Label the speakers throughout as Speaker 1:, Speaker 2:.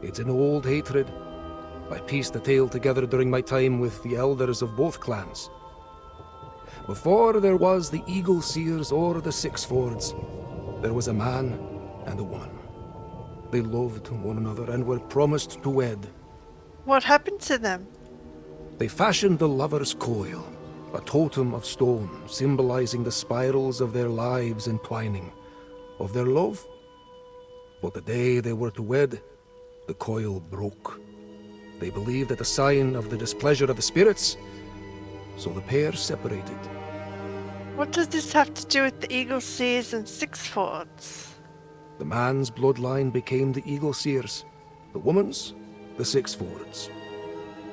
Speaker 1: It's an old hatred. I pieced the tale together during my time with the elders of both clans. Before there was the Eagle Seers or the Six Fords, there was a man and a woman. They loved one another and were promised to wed.
Speaker 2: What happened to them?
Speaker 1: They fashioned the Lover's Coil, a totem of stone symbolizing the spirals of their lives entwining, of their love. But the day they were to wed, the coil broke. They believed it a sign of the displeasure of the spirits, so the pair separated.
Speaker 2: What does this have to do with the Eagle Seers and Six Fords?
Speaker 1: The man's bloodline became the Eagle Seers, the woman's the Six Fords.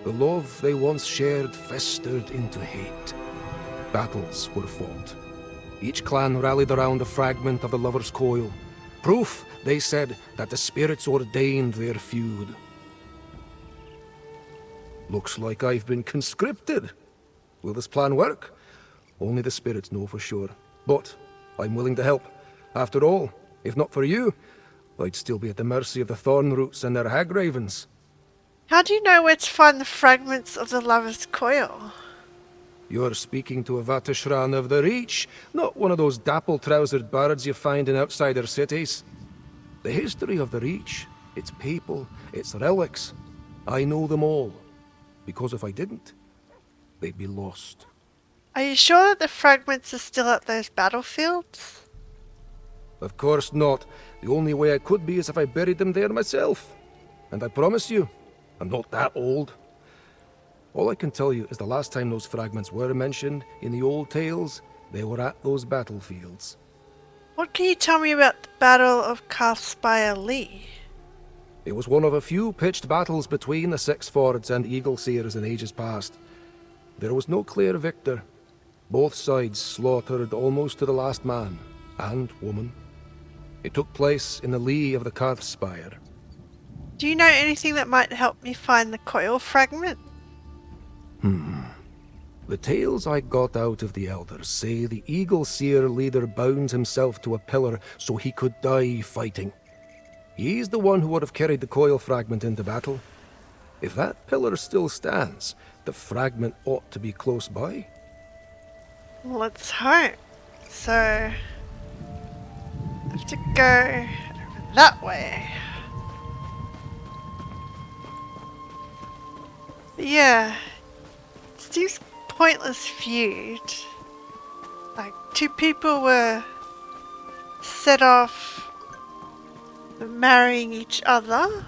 Speaker 1: The love they once shared festered into hate. Battles were fought. Each clan rallied around a fragment of the Lover's Coil. Proof, they said, that the spirits ordained their feud. Looks like I've been conscripted. Will this plan work? Only the spirits know for sure. But I'm willing to help. After all, if not for you, I'd still be at the mercy of the Thornroots and their hag-ravens.
Speaker 2: How do you know where to find the fragments of the Lover's Coil?
Speaker 1: You're speaking to a Vatishran of the Reach, not one of those dapple-trousered birds you find in outsider cities. The history of the Reach, its people, its relics, I know them all. Because if I didn't, they'd be lost.
Speaker 2: Are you sure that the fragments are still at those battlefields?
Speaker 1: Of course not. The only way I could be is if I buried them there myself. And I promise you, I'm not that old. All I can tell you is the last time those fragments were mentioned in the old tales, they were at those battlefields.
Speaker 2: What can you tell me about the Battle of Calthspire Lee?
Speaker 1: It was one of a few pitched battles between the Six Fords and Eagle Seers in ages past. There was no clear victor. Both sides slaughtered almost to the last man and woman. It took place in the lee of the Calthspire.
Speaker 2: Do you know anything that might help me find the coil fragment?
Speaker 1: The tales I got out of the elders say the Eagle Seer leader bound himself to a pillar so he could die fighting. He's the one who would have carried the coil fragment into battle. If that pillar still stands, the fragment ought to be close by.
Speaker 2: Let's hope. So, I have to go that way. But yeah, it's this pointless feud. Like, two people were set off marrying each other.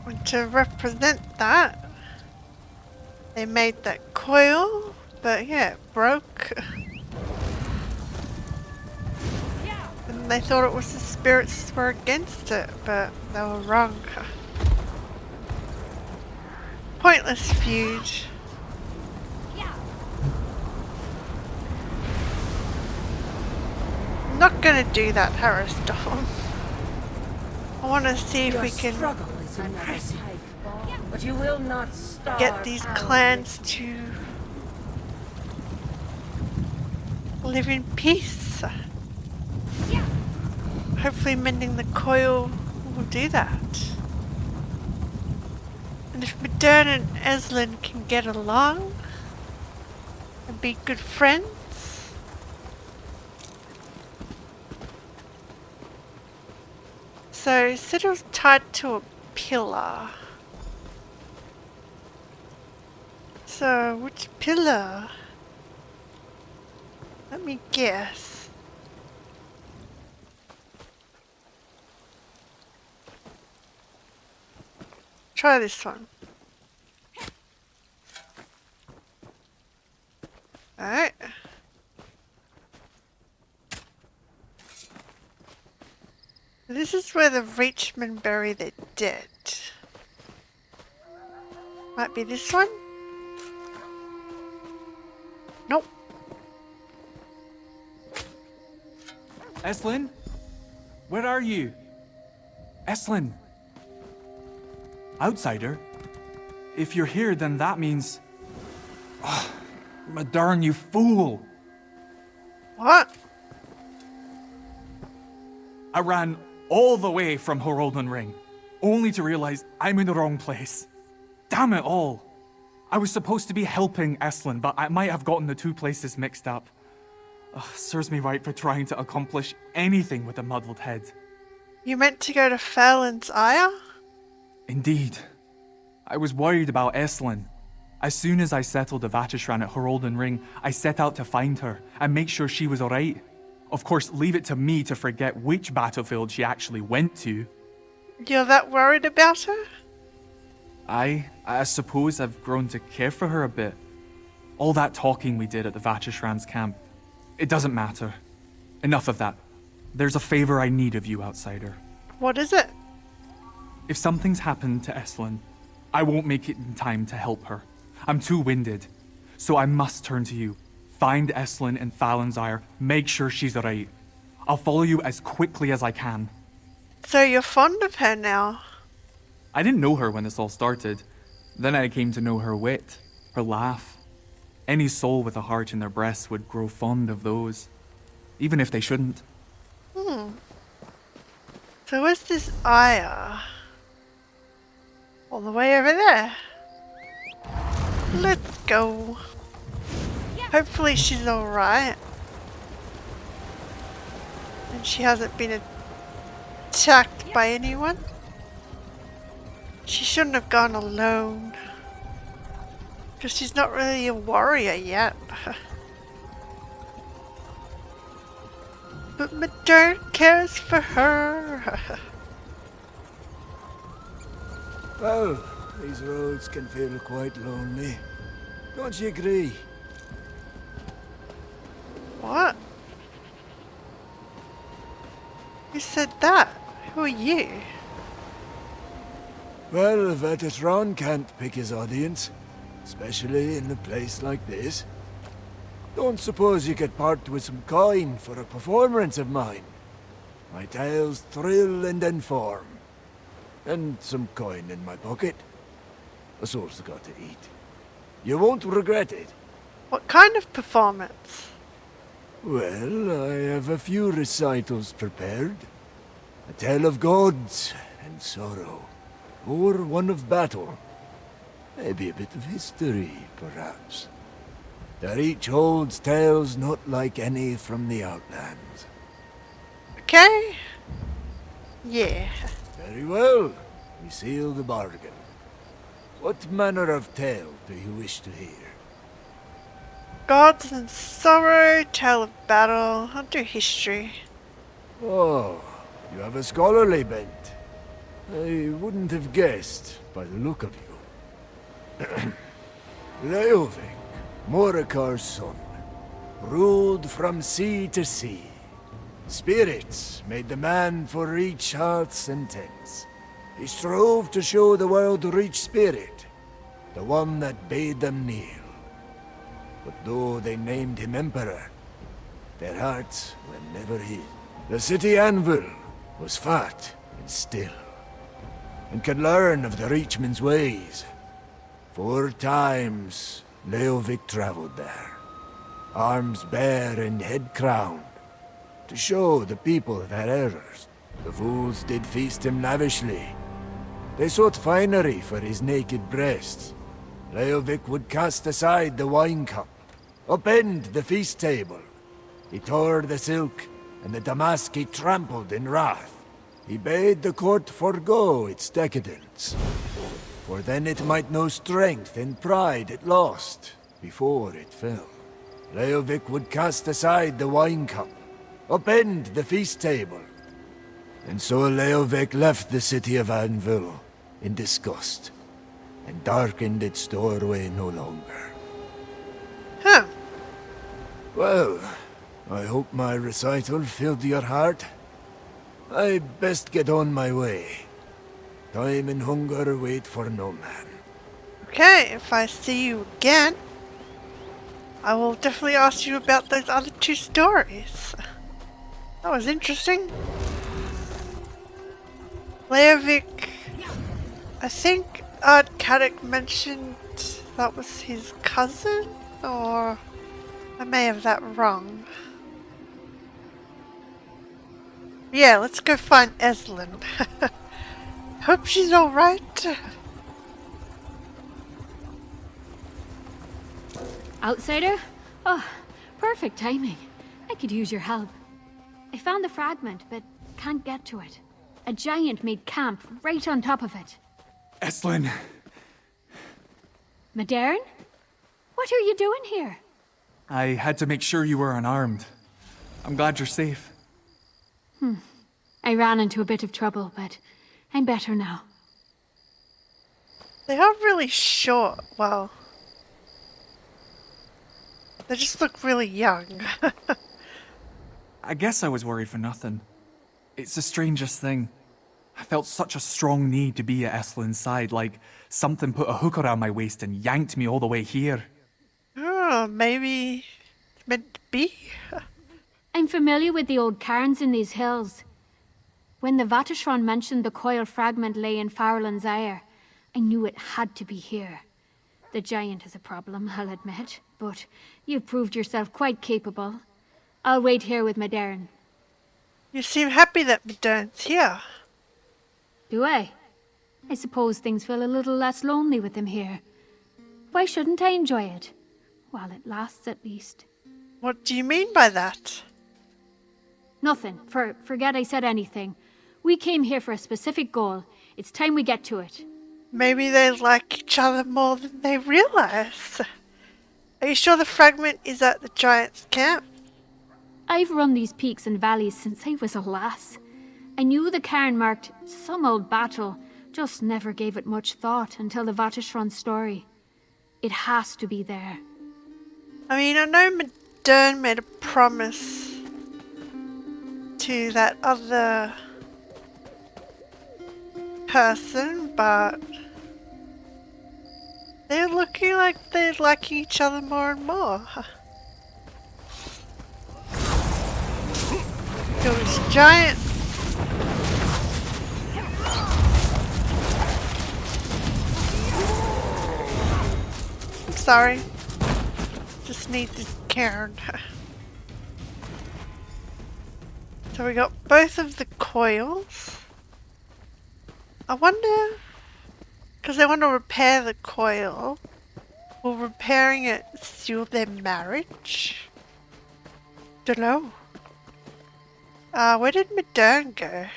Speaker 2: And to represent that, they made that coil, but yeah, it broke. And they thought it was the spirits were against it, but they were wrong. Pointless feud. I'm not gonna do that, Harrowstorm. I want to see if we can
Speaker 3: but you will not starve
Speaker 2: get these clans to live in peace. Hopefully mending the coil will do that. And if Modern and Eslin can get along and be good friends, so Siddle's tied to a pillar. So which pillar? Let me guess. Try this one. Alright. This is where the Reachmen bury their dead. Might be this one? Nope.
Speaker 4: Eslin? Where are you? Eslin? Outsider? If you're here, then that means... Oh, Modern, you fool!
Speaker 2: What?
Speaker 4: I ran all the way from Horolden Ring, only to realize I'm in the wrong place. Damn it all. I was supposed to be helping Estlin, but I might have gotten the two places mixed up. Serves me right for trying to accomplish anything with a muddled head.
Speaker 2: You meant to go to Phelan's Ire?
Speaker 4: Indeed. I was worried about Estlin. As soon as I settled the Vatishran at Herolden Ring, I set out to find her and make sure she was alright. Of course, leave it to me to forget which battlefield she actually went to.
Speaker 2: You're that worried about her?
Speaker 4: I suppose I've grown to care for her a bit. All that talking we did at the Vatishran's camp, it doesn't matter. Enough of that. There's a favor I need of you, outsider.
Speaker 2: What is it?
Speaker 4: If something's happened to Estlin, I won't make it in time to help her. I'm too winded. So I must turn to you. Find Estlin in Phelan's Ire. Make sure she's alright. I'll follow you as quickly as I can.
Speaker 2: So you're fond of her now?
Speaker 4: I didn't know her when this all started. Then I came to know her wit, her laugh. Any soul with a heart in their breast would grow fond of those, even if they shouldn't.
Speaker 2: So where's this Ire? All the way over there. Let's go. Hopefully she's alright. And she hasn't been attacked by anyone. She shouldn't have gone alone. Because she's not really a warrior yet. But Madern cares for her.
Speaker 3: Well, these roads can feel quite lonely. Don't you agree?
Speaker 2: What? Who said that? Who are you?
Speaker 3: Well, Vetatron can't pick his audience, especially in a place like this. Don't suppose you could part with some coin for a performance of mine? My tales thrill and inform. And some coin in my pocket. A soul's got to eat. You won't regret it.
Speaker 2: What kind of performance?
Speaker 3: Well, I have a few recitals prepared. A tale of gods and sorrow. Or one of battle. Maybe a bit of history, perhaps. That each holds tales not like any from the Outlands.
Speaker 2: Okay. Yeah.
Speaker 3: Very well. We seal the bargain. What manner of tale do you wish to hear?
Speaker 2: Gods and sorrow, tale of battle. I'll do history.
Speaker 3: Oh, you have a scholarly bent. I wouldn't have guessed by the look of you. Leovic, Markarth's son, ruled from sea to sea. Spirits made the man for each hearths and tents. He strove to show the world each spirit, the one that bade them kneel. But though they named him emperor, their hearts were never his. The city anvil was fat and still, and could learn of the Reachman's ways. 4 times Leovic traveled there, arms bare and head crowned, to show the people their errors. The fools did feast him lavishly. They sought finery for his naked breasts. Leovic would cast aside the wine cup, upend the feast table. He tore the silk, and the damask he trampled in wrath. He bade the court forego its decadence, for then it might know strength and pride it lost before it fell. Leovic would cast aside the wine cup, upend the feast table. And so Leovic left the city of Anvil in disgust, and darkened its doorway no longer.
Speaker 2: Huh.
Speaker 3: Well, I hope my recital filled your heart. I best get on my way. Time and hunger wait for no man.
Speaker 2: Okay, if I see you again, I will definitely ask you about those other 2 stories. That was interesting. Leovic, I think Caddick mentioned that was his cousin, or I may have that wrong. Yeah, let's go find Estlin. Hope she's alright.
Speaker 5: Outsider? Oh, perfect timing. I could use your help. I found the fragment, but can't get to it. A giant made camp right on top of it.
Speaker 4: Estlin!
Speaker 5: Modern? What are you doing here?
Speaker 4: I had to make sure you were unarmed. I'm glad you're safe.
Speaker 5: I ran into a bit of trouble, but I'm better now.
Speaker 2: They are really short. Well, they just look really young.
Speaker 4: I guess I was worried for nothing. It's the strangest thing. I felt such a strong need to be at Estlin's side, like something put a hook around my waist and yanked me all the way here.
Speaker 2: Oh, maybe it's meant to be.
Speaker 5: I'm familiar with the old cairns in these hills. When the Vateshran mentioned the Coil fragment lay in Farland's Ire, I knew it had to be here. The giant is a problem, I'll admit, but you've proved yourself quite capable. I'll wait here with Modern.
Speaker 2: You seem happy that Modern's here.
Speaker 5: Do I? I suppose things feel a little less lonely with him here. Why shouldn't I enjoy it? While it lasts, at least.
Speaker 2: What do you mean by that?
Speaker 5: Nothing. Forget I said anything. We came here for a specific goal. It's time we get to it.
Speaker 2: Maybe they like each other more than they realize. Are you sure the fragment is at the giant's camp?
Speaker 5: I've run these peaks and valleys since I was a lass. I knew the cairn marked some old battle, just never gave it much thought until the Vateshran story. It has to be there.
Speaker 2: I mean, I know Modern made a promise to that other person, but they're looking like they're liking each other more and more. Kill this giant. Sorry. Just need this cairn. So we got both of the coils. I wonder, because they want to repair the coil, will repairing it seal their marriage? Dunno. Where did Modern go?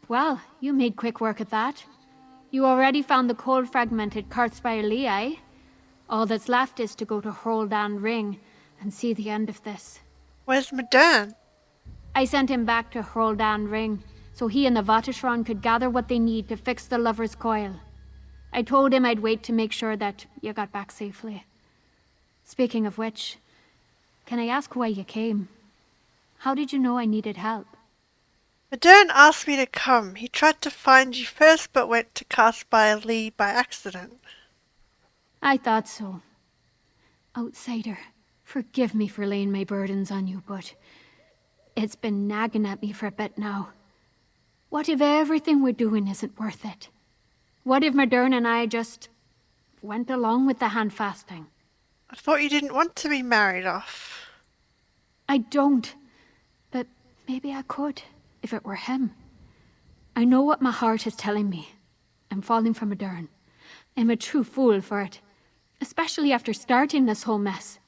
Speaker 5: Well, you made quick work at that. You already found the cold fragment at Carthspire Lee, eh? All that's left is to go to Hroldan Ring and see the end of this.
Speaker 2: Where's Modern?
Speaker 5: I sent him back to Hroldan Ring, so he and the Vateshran could gather what they need to fix the Lover's Coil. I told him I'd wait to make sure that you got back safely. Speaking of which, can I ask why you came? How did you know I needed help?
Speaker 2: Modern asked me to come. He tried to find you first, but went to Carthspire Lee by accident.
Speaker 5: I thought so. Outsider, forgive me for laying my burdens on you, but it's been nagging at me for a bit now. What if everything we're doing isn't worth it? What if Modern and I just went along with the hand fasting?
Speaker 2: I thought you didn't want to be married off.
Speaker 5: I don't, but maybe I could, if it were him. I know what my heart is telling me. I'm falling for Modern. I'm a true fool for it, especially after starting this whole mess.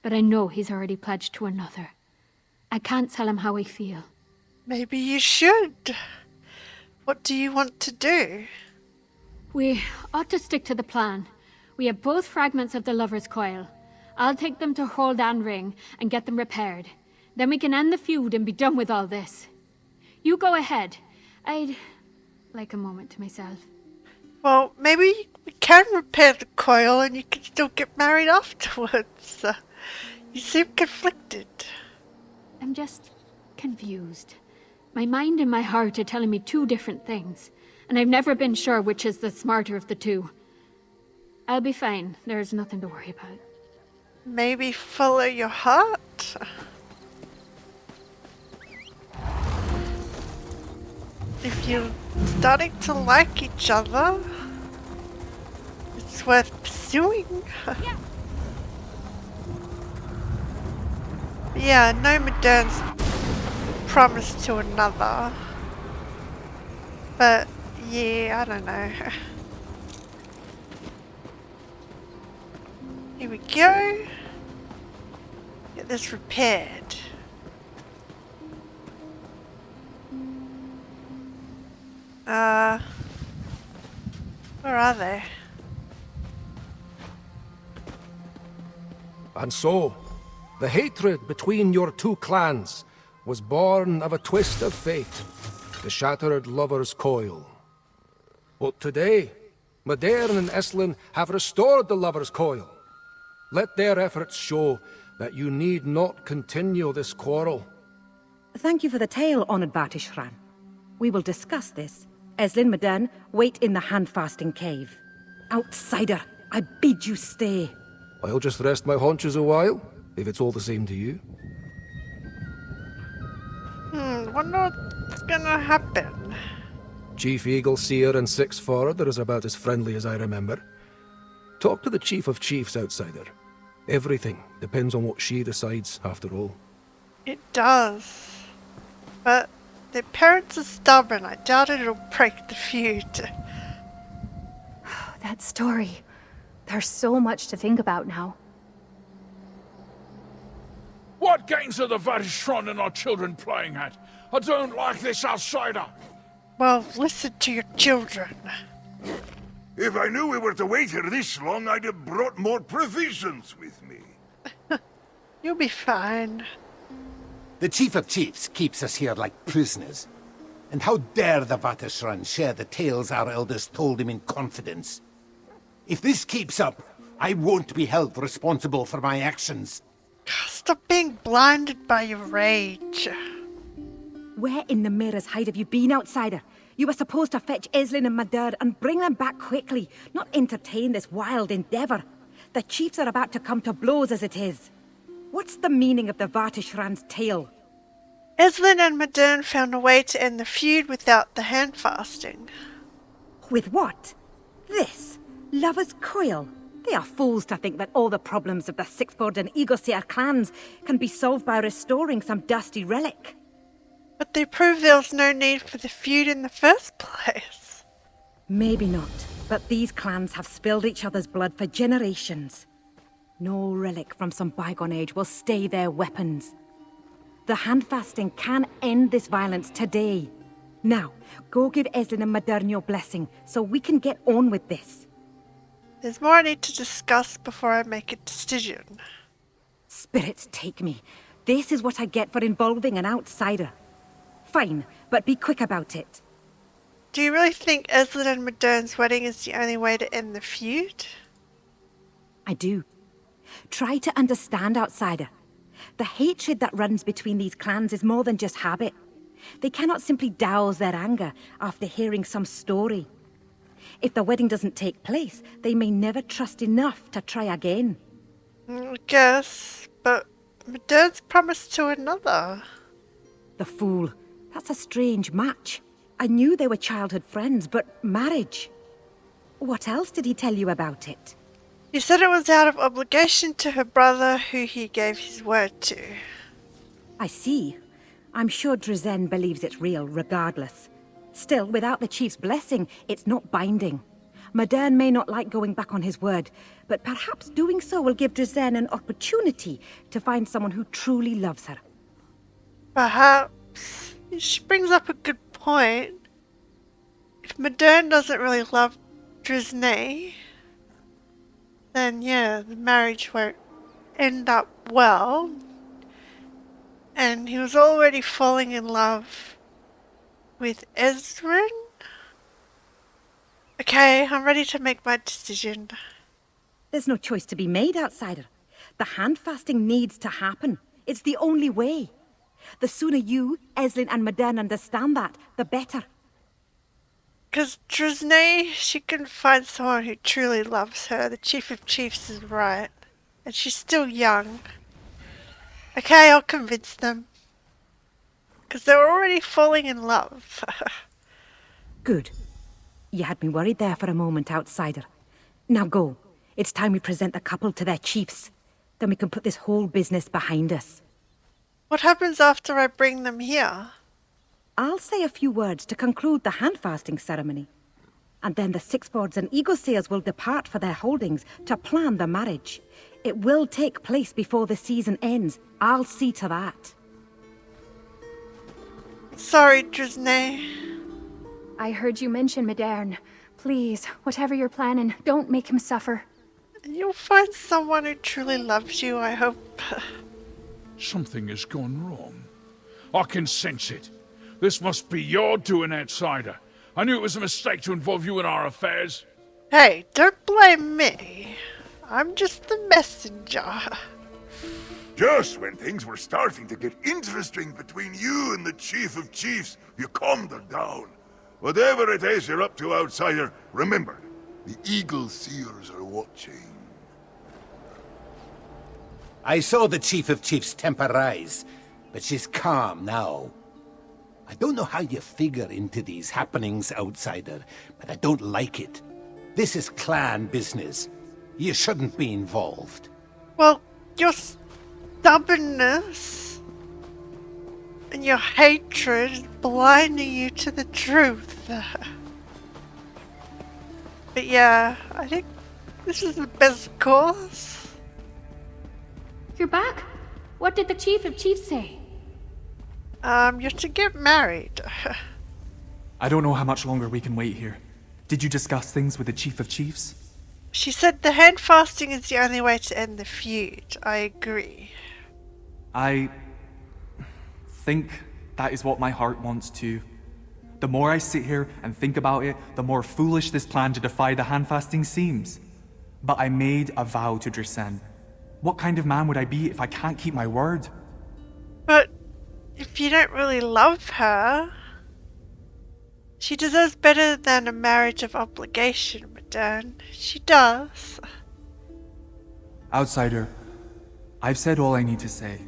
Speaker 5: But I know he's already pledged to another. I can't tell him how I feel.
Speaker 2: Maybe you should. What do you want to do?
Speaker 5: We ought to stick to the plan. We have both fragments of the Lover's Coil. I'll take them to Hroldan Ring and get them repaired. Then we can end the feud and be done with all this. You go ahead. I'd like a moment to myself.
Speaker 2: Well, maybe we can repair the coil and you can still get married afterwards. You seem conflicted.
Speaker 5: I'm just confused. My mind and my heart are telling me two different things, and I've never been sure which is the smarter of the two. I'll be fine. There's nothing to worry about.
Speaker 2: Maybe follow your heart? If you're starting to like each other, it's worth pursuing. Yeah, no Modern's promise to another. But, yeah, I don't know. Here we go. Get this repaired. Where are they?
Speaker 1: And so, the hatred between your two clans was born of a twist of fate, the shattered lovers' coil. But today, Modern and Eslin have restored the lovers' coil. Let their efforts show that you need not continue this quarrel.
Speaker 6: Thank you for the tale, honoured Vartishran. We will discuss this. Eslin Modern, wait in the hand-fasting cave. Outsider, I bid you stay.
Speaker 1: I'll just rest my haunches a while, if it's all the same to you.
Speaker 2: Wonder what's gonna happen.
Speaker 1: Chief Eagle Seer and Six Forward are about as friendly as I remember. Talk to the Chief of Chiefs, outsider. Everything depends on what she decides, after all.
Speaker 2: It does. But their parents are stubborn. I doubt it'll break the feud.
Speaker 7: That story. There's so much to think about now.
Speaker 8: What games are the Varishron and our children playing at? I don't like this outsider.
Speaker 2: Well, listen to your children.
Speaker 9: If I knew we were to wait here this long, I'd have brought more provisions with me.
Speaker 2: You'll be fine.
Speaker 10: The Chief of Chiefs keeps us here like prisoners. And how dare the Vatashran share the tales our elders told him in confidence? If this keeps up, I won't be held responsible for my actions.
Speaker 2: Stop being blinded by your rage.
Speaker 6: Where in the mirror's hide have you been, outsider? You were supposed to fetch Eslin and Madar and bring them back quickly, not entertain this wild endeavour. The chiefs are about to come to blows as it is. What's the meaning of the Vartishran's tale?
Speaker 2: Eslin and Modern found a way to end the feud without the hand fasting.
Speaker 6: With what? This? Lover's Coil? They are fools to think that all the problems of the Sixford and Eagleseer clans can be solved by restoring some dusty relic.
Speaker 2: But they proved there was no need for the feud in the first place.
Speaker 6: Maybe not, but these clans have spilled each other's blood for generations. No relic from some bygone age will stay their weapons. The hand-fasting can end this violence today. Now, go give Eslin and Modern your blessing, so we can get on with this.
Speaker 2: There's more I need to discuss before I make a decision.
Speaker 6: Spirits take me. This is what I get for involving an outsider. Fine, but be quick about it.
Speaker 2: Do you really think Eslin and Modern's wedding is the only way to end the feud?
Speaker 6: I do. Try to understand, outsider. The hatred that runs between these clans is more than just habit. They cannot simply douse their anger after hearing some story. If the wedding doesn't take place, they may never trust enough to try again.
Speaker 2: I guess, but Modern's promised to another.
Speaker 6: The fool. That's a strange match. I knew they were childhood friends, but marriage? What else did he tell you about it?
Speaker 2: He said it was out of obligation to her brother, who he gave his word to.
Speaker 6: I see. I'm sure Drizen believes it's real, regardless. Still, without the chief's blessing, it's not binding. Modern may not like going back on his word, but perhaps doing so will give Drizen an opportunity to find someone who truly loves her.
Speaker 2: Perhaps. She brings up a good point. If Modern doesn't really love Drisney, then yeah, the marriage won't end up well. And he was already falling in love with Ezrin? Okay, I'm ready to make my decision.
Speaker 6: There's no choice to be made, outsider. The hand-fasting needs to happen. It's the only way. The sooner you, Eslin and Modern understand that, the better.
Speaker 2: Because Drisney, she can find someone who truly loves her. The Chief of Chiefs is right. And she's still young. Okay, I'll convince them. Because they're already falling in love.
Speaker 6: Good. You had me worried there for a moment, outsider. Now go. It's time we present the couple to their chiefs. Then we can put this whole business behind us.
Speaker 2: What happens after I bring them here?
Speaker 6: I'll say a few words to conclude the hand-fasting ceremony. And then the Sixfords and Eagleseers will depart for their holdings to plan the marriage. It will take place before the season ends. I'll see to that.
Speaker 2: Sorry, Drisnay.
Speaker 7: I heard you mention Modern. Please, whatever you're planning, don't make him suffer.
Speaker 2: You'll find someone who truly loves you, I hope.
Speaker 8: Something has gone wrong. I can sense it. This must be your doing, outsider. I knew it was a mistake to involve you in our affairs.
Speaker 2: Hey, don't blame me. I'm just the messenger.
Speaker 9: Just when things were starting to get interesting between you and the Chief of Chiefs, you calmed her down. Whatever it is you're up to, outsider, remember, the Eagle Seers are watching.
Speaker 10: I saw the Chief of Chiefs' temper rise, but she's calm now. I don't know how you figure into these happenings, outsider, but I don't like it. This is clan business. You shouldn't be involved.
Speaker 2: Well, your stubbornness and your hatred is blinding you to the truth. But yeah, I think this is the best course.
Speaker 5: You're back? What did the Chief of Chiefs say?
Speaker 2: You're to get married.
Speaker 4: I don't know how much longer we can wait here. Did you discuss things with the Chief of Chiefs?
Speaker 2: She said the hand fasting is the only way to end the feud. I agree.
Speaker 4: I think that is what my heart wants too. The more I sit here and think about it, the more foolish this plan to defy the hand fasting seems. But I made a vow to Drisenne. What kind of man would I be if I can't keep my word?
Speaker 2: But if you don't really love her, she deserves better than a marriage of obligation, Modern. She does.
Speaker 4: Outsider, I've said all I need to say.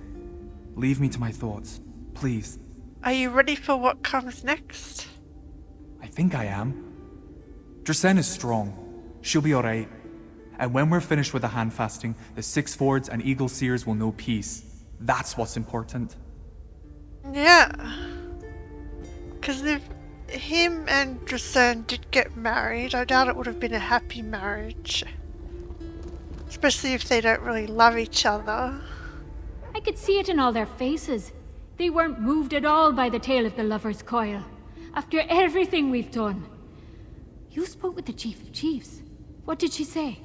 Speaker 4: Leave me to my thoughts, please.
Speaker 2: Are you ready for what comes next?
Speaker 4: I think I am. Drisenne is strong. She'll be alright. And when we're finished with the hand fasting, the Sixfords and Eagleseers will know peace. That's what's important.
Speaker 2: Yeah. Because if him and Drisenne did get married, I doubt it would have been a happy marriage. Especially if they don't really love each other.
Speaker 5: I could see it in all their faces. They weren't moved at all by the tale of the lover's coil. After everything we've done. You spoke with the Chief of Chiefs. What did she say?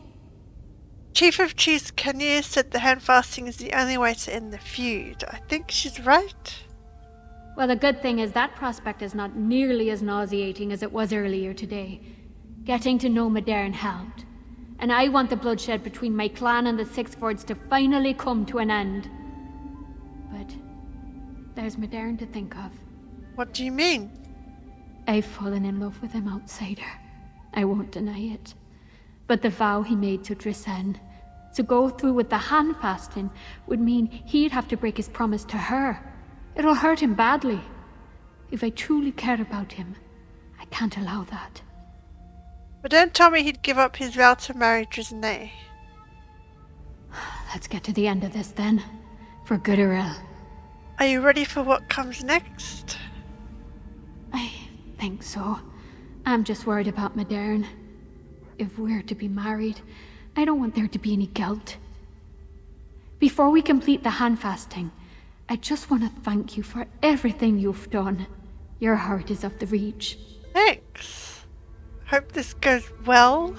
Speaker 2: Chief of Chiefs Kinnear said the hand fasting is the only way to end the feud. I think she's right.
Speaker 5: Well, the good thing is that prospect is not nearly as nauseating as it was earlier today. Getting to know Modern helped. And I want the bloodshed between my clan and the Sixfords to finally come to an end. But there's Modern to think of.
Speaker 2: What do you mean?
Speaker 5: I've fallen in love with him, outsider. I won't deny it. But the vow he made to Drisenne, to go through with the hand fasting, would mean he'd have to break his promise to her. It'll hurt him badly. If I truly care about him, I can't allow that.
Speaker 2: But don't tell me he'd give up his vow to marry Drisnay.
Speaker 5: Let's get to the end of this then, for good or ill.
Speaker 2: Are you ready for what comes next?
Speaker 5: I think so. I'm just worried about Modern. If we're to be married, I don't want there to be any guilt. Before we complete the hand fasting, I just want to thank you for everything you've done. Your heart is of the reach.
Speaker 2: Thanks. Hope this goes well.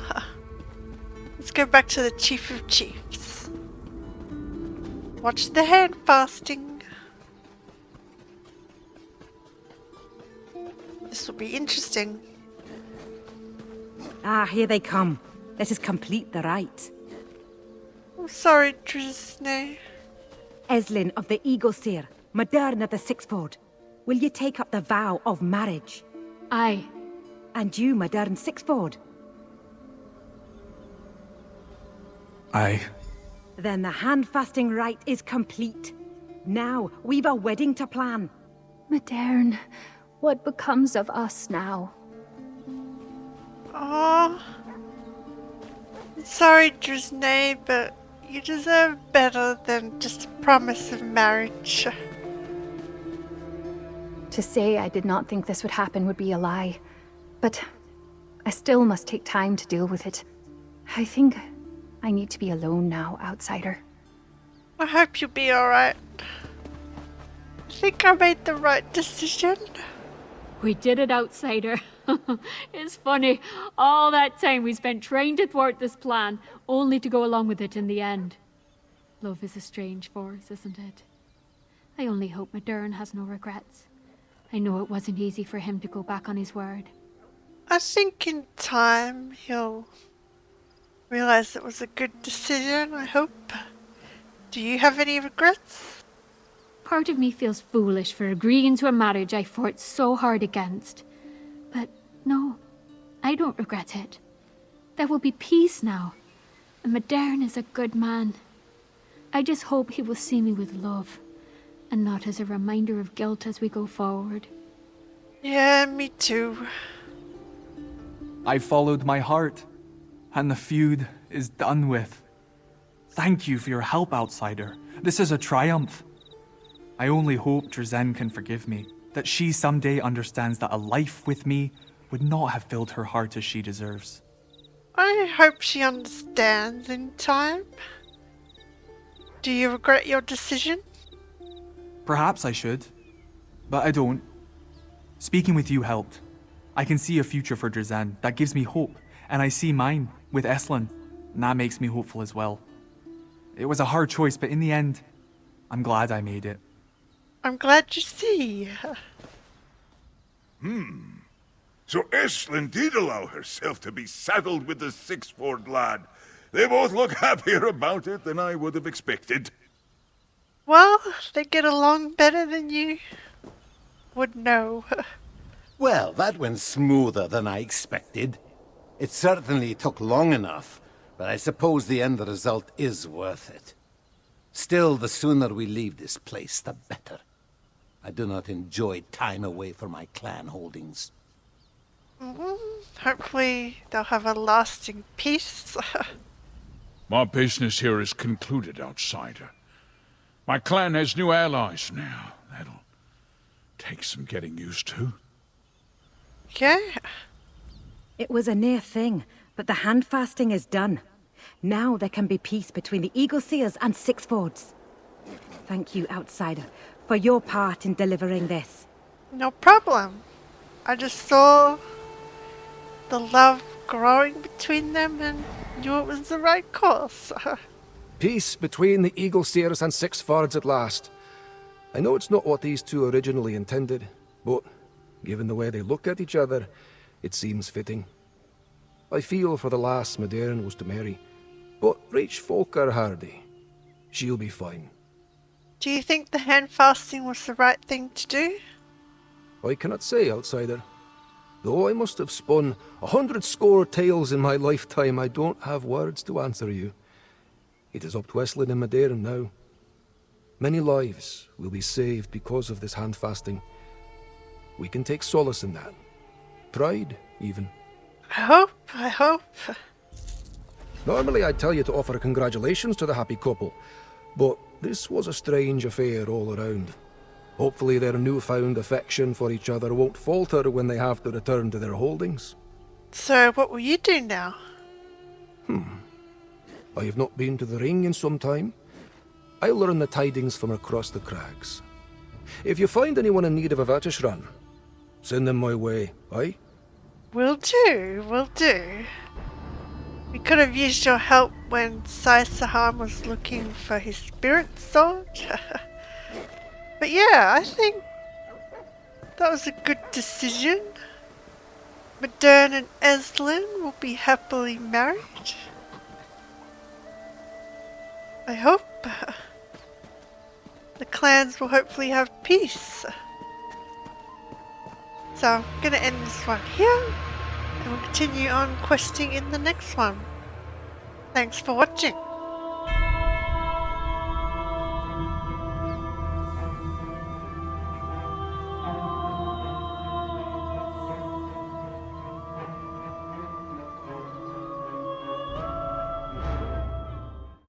Speaker 2: Let's go back to the Chief of Chiefs. Watch the hand fasting. This will be interesting.
Speaker 6: Ah, here they come. Let us complete the rite.
Speaker 2: I'm sorry, Drisnay.
Speaker 6: Eslin of the Eagleseer, Modern of the Sixford, will you take up the vow of marriage?
Speaker 5: Aye.
Speaker 6: And you, Modern Sixford?
Speaker 4: Aye.
Speaker 6: Then the hand-fasting rite is complete. Now, we've a wedding to plan.
Speaker 7: Modern, what becomes of us now?
Speaker 2: Oh, sorry, Drisnay, but you deserve better than just a promise of marriage.
Speaker 7: To say I did not think this would happen would be a lie. But I still must take time to deal with it. I think I need to be alone now, outsider.
Speaker 2: I hope you'll be alright. I think I made the right decision.
Speaker 5: We did it, outsider. It's funny. All that time we spent trying to thwart this plan, only to go along with it in the end. Love is a strange force, isn't it? I only hope Modern has no regrets. I know it wasn't easy for him to go back on his word.
Speaker 2: I think in time he'll realize it was a good decision, I hope. Do you have any regrets?
Speaker 5: Part of me feels foolish for agreeing to a marriage I fought so hard against. But no, I don't regret it. There will be peace now, and Modern is a good man. I just hope he will see me with love, and not as a reminder of guilt as we go forward.
Speaker 2: Yeah, me too.
Speaker 4: I followed my heart, and the feud is done with. Thank you for your help, outsider. This is a triumph. I only hope Drizzt can forgive me, that she someday understands that a life with me would not have filled her heart as she deserves.
Speaker 2: I hope she understands in time. Do you regret your decision?
Speaker 4: Perhaps I should, but I don't. Speaking with you helped. I can see a future for Drizzt that gives me hope, and I see mine with Estlin, and that makes me hopeful as well. It was a hard choice, but in the end, I'm glad I made it.
Speaker 2: I'm glad you see.
Speaker 9: So Estlin did allow herself to be saddled with the six-ford lad. They both look happier about it than I would have expected.
Speaker 2: Well, they get along better than you would know.
Speaker 10: Well, that went smoother than I expected. It certainly took long enough, but I suppose the end result is worth it. Still, the sooner we leave this place, the better. I do not enjoy time away from my clan holdings.
Speaker 2: Hopefully they'll have a lasting peace.
Speaker 8: My business here is concluded, outsider. My clan has new allies now. That'll take some getting used to.
Speaker 2: Yeah.
Speaker 6: It was a near thing, but the handfasting is done. Now there can be peace between the Eagle Seers and Sixfords. Thank you, outsider, for your part in delivering this.
Speaker 2: No problem. I just saw the love growing between them and knew it was the right course.
Speaker 1: Peace between the Eagle Seers and Sixfords at last. I know it's not what these two originally intended, but given the way they look at each other, it seems fitting. I feel for the lass Modern was to marry, but rich folk are hardy. She'll be fine.
Speaker 2: Do you think the hand fasting was the right thing to do?
Speaker 1: I cannot say, outsider. Though I must have spun 100 score tales in my lifetime, I don't have words to answer you. It is up to Estlin and Modern now. Many lives will be saved because of this hand fasting. We can take solace in that. Pride, even.
Speaker 2: I hope.
Speaker 1: Normally I'd tell you to offer congratulations to the happy couple, but this was a strange affair all around. Hopefully their newfound affection for each other won't falter when they have to return to their holdings.
Speaker 2: So what will you do now?
Speaker 1: I have not been to the ring in some time. I'll learn the tidings from across the crags. If you find anyone in need of a Vatishran, send them my way, aye?
Speaker 2: Will do. We could have used your help when Sai Sahan was looking for his spirit sword. But yeah, I think that was a good decision. Modern and Estlin will be happily married. I hope. The clans will hopefully have peace. So I'm going to end this one here, and we'll continue on questing in the next one. Thanks for watching.